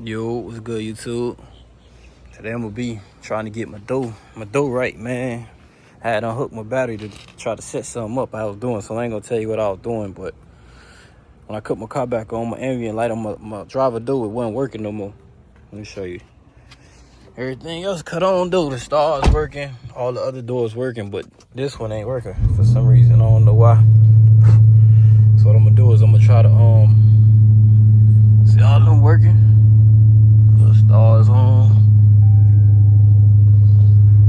Yo, what's good, YouTube? Today I'm gonna be trying to get my dough right, man. I had unhooked my battery to try to set something up I was doing, so I ain't gonna tell you what I was doing, but when I cut my car back on, my ambient light on my driver door, it wasn't working no more. Let me show you. Everything else cut on, though. The stars working, all the other doors working, but this one ain't working for some reason. I don't know why. So what I'm gonna do is I'm gonna try to see all of them working. The stars on.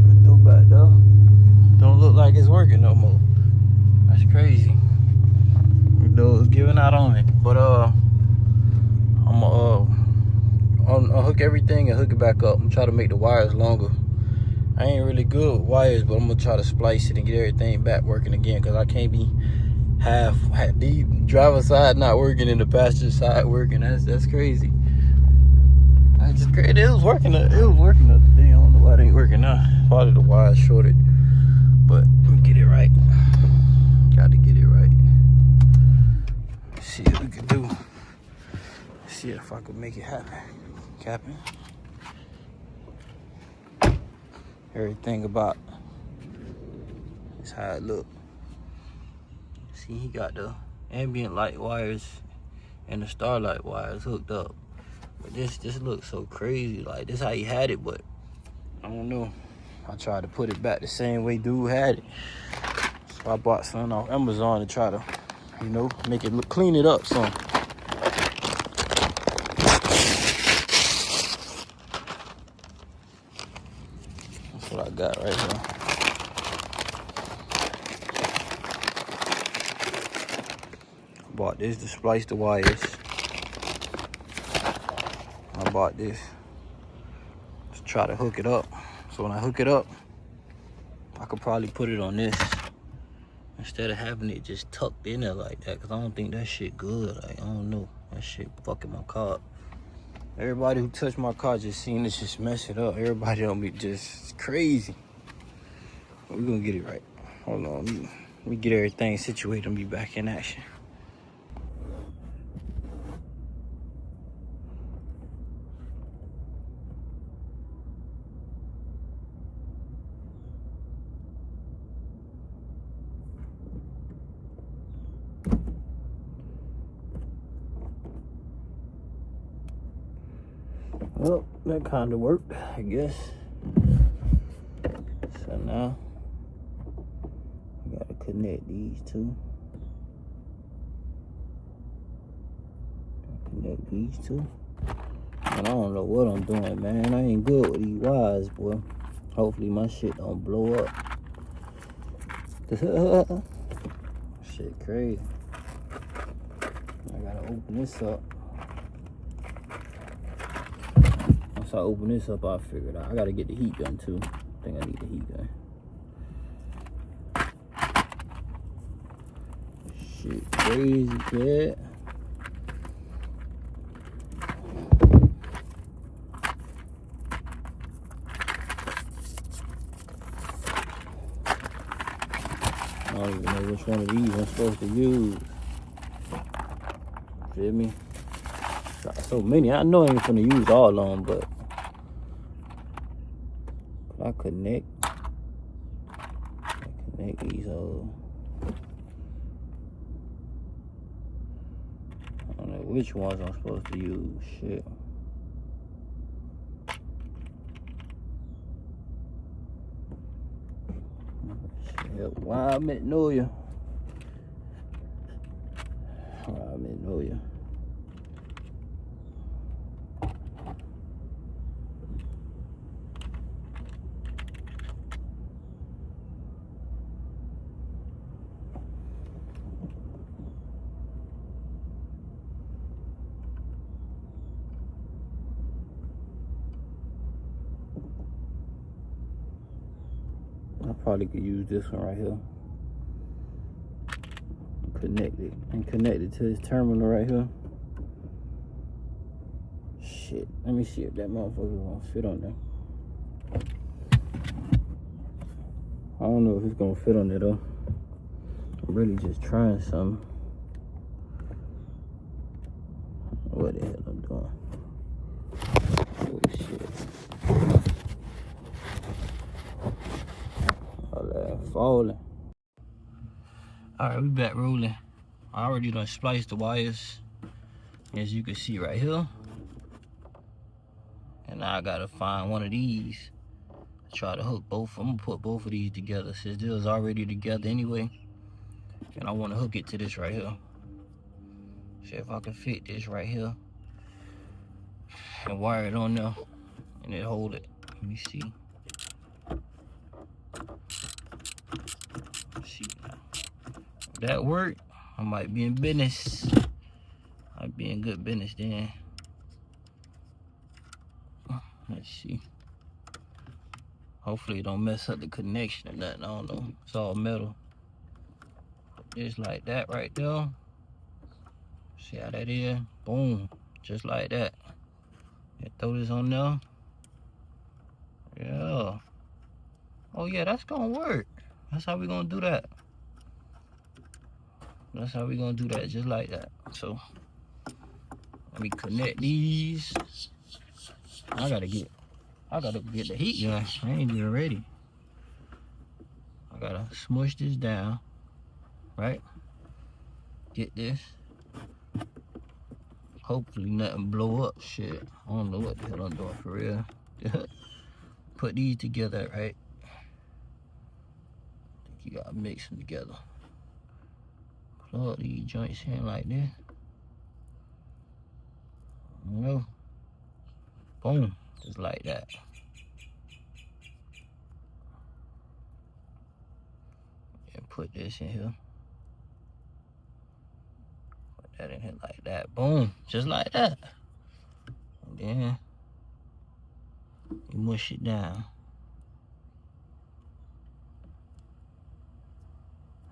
The door back there. Don't look like it's working no more. That's crazy. The door's giving out on it. But I'm gonna unhook everything and hook it back up. I'm trying to make the wires longer. I ain't really good with wires, but I'm gonna try to splice it and get everything back working again, because I can't be half the driver's side not working and the passenger side working. That's crazy. That's just crazy. It was working the other day. I don't know why it ain't working now. Probably the wires shorted. But let me get it right. Got to get it right. See what we can do. See if I can make it happen. Capping. Everything about is how it look. See, he got the ambient light wires and the starlight wires hooked up. But this looks so crazy. Like, this how he had it, but I don't know. I tried to put it back the same way dude had it. So I bought something off Amazon to try to, make it look, clean it up some. That's what I got right here. I bought this to splice the wires. I bought this to try to hook it up. So when I hook it up, I could probably put it on this instead of having it just tucked in there like that, because I don't think that shit good. Like, I don't know. That shit fucking my car up. Everybody who touched my car just seen this just mess it up. Everybody on me just crazy. But we're gonna get it right. Hold on. Let me get everything situated and be back in action. Well, that kind of worked, I guess. So now, I gotta connect these two. Connect these two. And I don't know what I'm doing, man. I ain't good with these wires, boy. Hopefully my shit don't blow up. Shit crazy. I gotta open this up. Once I open this up, I'll figure it out. I gotta get the heat gun too. I think I need the heat gun. Shit crazy, kid. I don't even know which one of these I'm supposed to use. Feel me? Got so many. I know I ain't gonna use all of them, but I connect these all. I don't know which ones I'm supposed to use. Shit. Why I meant know you. Why I meant know you. I probably could use this one right here. Connect it to this terminal right here. Shit, let me see if that motherfucker gonna fit on there. I don't know if it's gonna fit on there though. I'm really just trying something. What the hell I'm doing? falling. Alright, we back rolling. I already done spliced the wires, as you can see right here. And now I gotta find one of these. Try to hook both. I'm gonna put both of these together since this was already together anyway. And I wanna hook it to this right here. See if I can fit this right here and wire it on there and then hold it. Let me see. Let's see now. If that worked, I might be in business. I'd be in good business then. Let's see. Hopefully it don't mess up the connection or nothing. I don't know. It's all metal. Just like that right there. See how that is? Boom. Just like that. And throw this on there. Yeah. Oh yeah, that's gonna work. That's how we gonna do that. That's how we gonna do that, just like that. So let me connect these. I gotta get the heat gun. I ain't even ready. I gotta smush this down, right? Get this. Hopefully nothing blow up. Shit, I don't know what the hell I'm doing for real. Put these together, right? I think you gotta mix them together. Plug these joints in like this. No. Boom, just like that. And put this in here. Put that in here like that. Boom, just like that. And then you mush it down.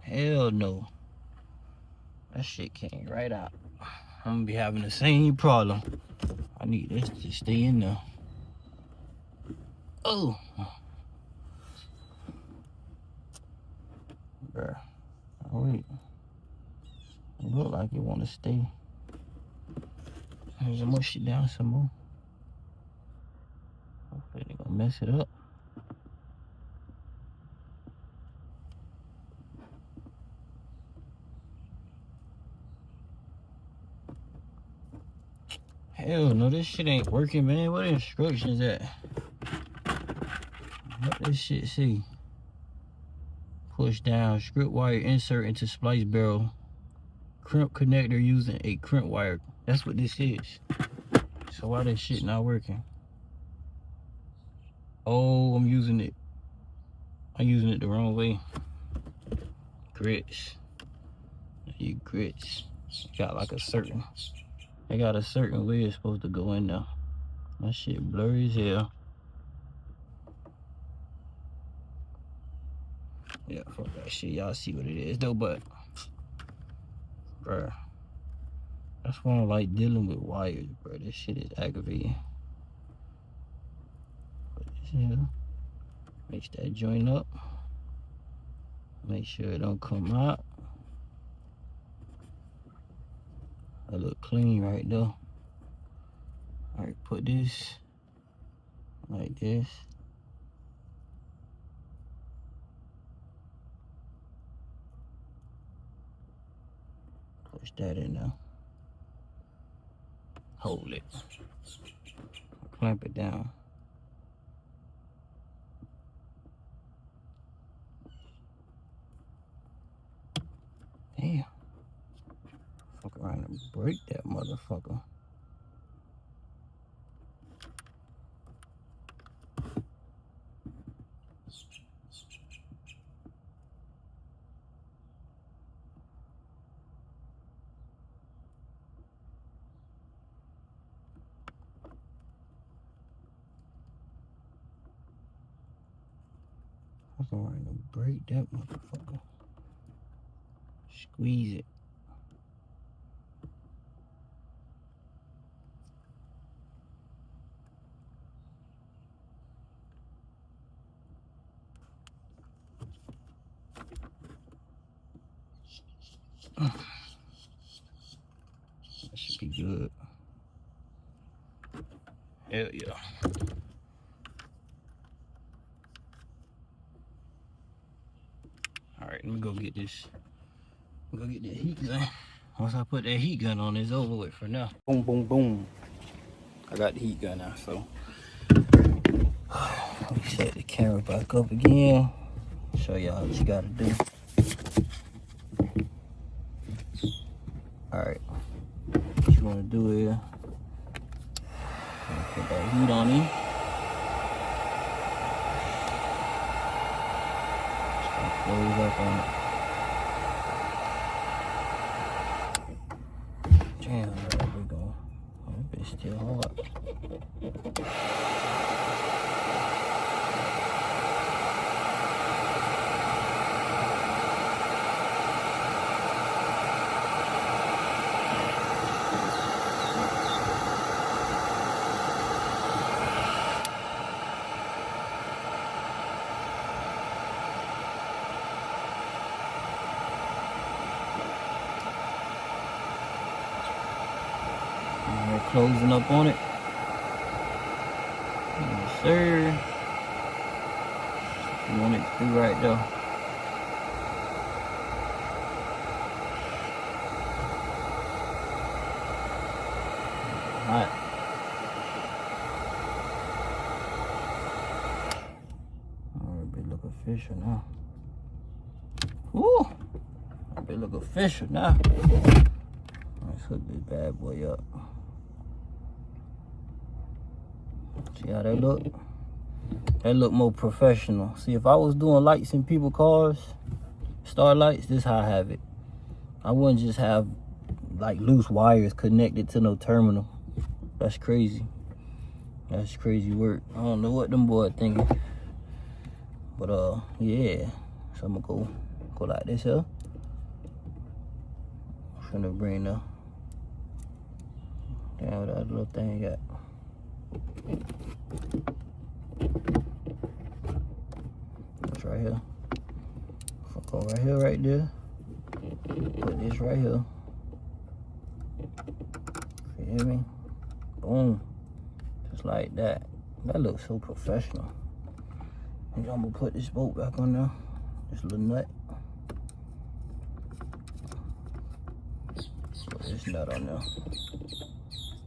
Hell no. That shit came right out. I'm gonna be having the same problem. I need this to stay in there. Oh. Bruh. Oh, wait. It look like it wanna stay. I'm gonna mush it down some more. Hopefully they gonna mess it up. Hell no, this shit ain't working, man. What the instructions at? What this shit say? Push down, script wire insert into splice barrel. Crimp connector using a crimp wire. That's what this is. So why this shit not working? Oh, I'm using it the wrong way. Grits. You grits. Got like a certain. They got a certain way it's supposed to go in there. That shit blurry as hell. Yeah, fuck that shit. Y'all see what it is though, but bruh, that's why I don't like dealing with wires, bruh. This shit is aggravating. Put this here. Mix that joint up. Make sure it don't come out. That look clean right there. Alright, put this like this. Push that in there. Hold it. Clamp it down. Damn. Fuck around and break that motherfucker. Fuck around and break that motherfucker. Squeeze it. That should be good. Hell yeah. Let me go get this. Go get that heat gun. Once I put that heat gun on, it's over with for now. Boom, boom, boom. I got the heat gun now, so. Let me set the camera back up again. Show y'all what you gotta do. Alright. What you wanna do is put that heat on in. Close up on it. Damn, there we go. Oh, that bitch still hard. We're closing up on it. Yes, sir. You want it to be right though. Hot. That bit look official now. Woo! That bit look official now. Let's hook this bad boy up. See how that look? That look more professional. See, if I was doing lights in people's cars, starlights, this is how I have it. I wouldn't just have like loose wires connected to no terminal. That's crazy. That's crazy work. I don't know what them boys thinking. But yeah. So I'm gonna go like this here. I'm finna bring the damn that little thing got. That's right here. I'll go right here, right there. Put this right here. You hear me? Boom. Just like that. That looks so professional. And I'm gonna put this bolt back on there. This little nut. Put this nut on there.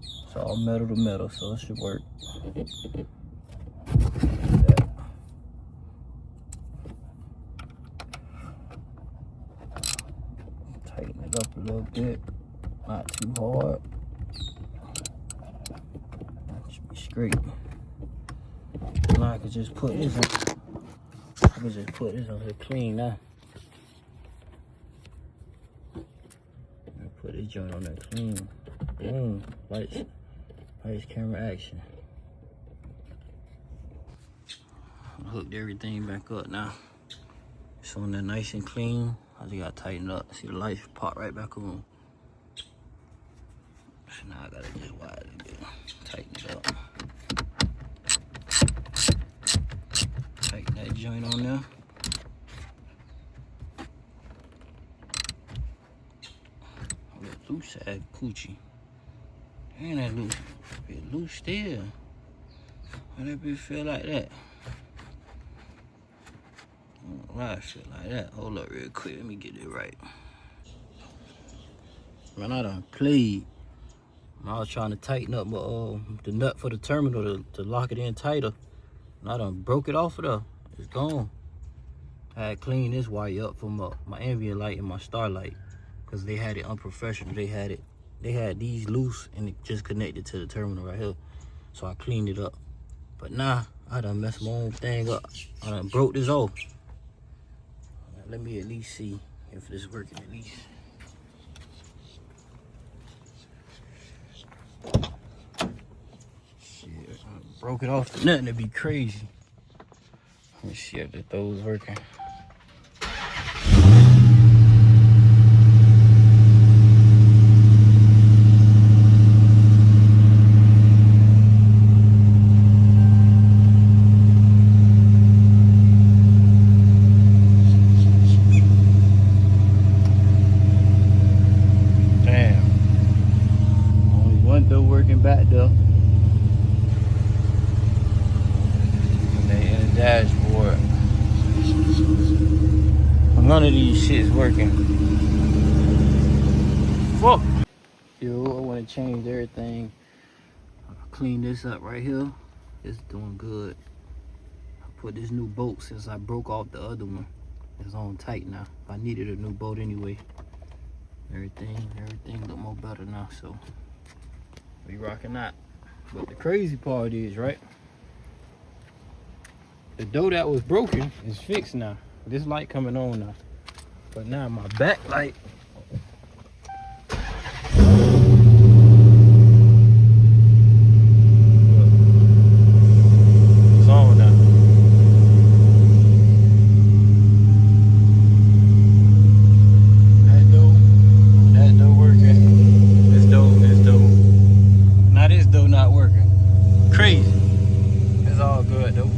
It's all metal to metal, so it should work. Tighten it up a little bit, not too hard. That should be straight. Now I could just put this on. I could just put this on here clean now. Put this joint on there clean. Boom. Lights, camera, action. Hooked everything back up now. It's on there nice and clean. I just gotta tighten up. See the lights pop right back on. So now I gotta just widen it a bit. Tighten it up. Tighten that joint on there. That loose ass coochie. And that loose. It loose still. Why that bitch feel like that? Why I feel like that? Hold up real quick, let me get it right. Man, I done played. I was trying to tighten up the nut for the terminal to lock it in tighter. And I done broke it off of there. It's gone. I had cleaned this wire up from my ambient light and my starlight. Cause they had it unprofessional. They had these loose and it just connected to the terminal right here. So I cleaned it up. But nah, I done messed my own thing up. I done broke this off. Let me at least see if this is working at least. Shit, I broke it off to nothing to be crazy. Let me see if the throws working. Back though. And they in the dashboard. none of these shit's working. Fuck. Yo, I want to change everything. Clean this up right here. It's doing good. I put this new bolt since I broke off the other one. It's on tight now. I needed a new bolt anyway. Everything look more better now, so we rocking that. But the crazy part is, right? The door that was broken is fixed now. This light coming on now. But now my back light. It's on now. That door working. This door. Now this door not working. Crazy. It's all good though.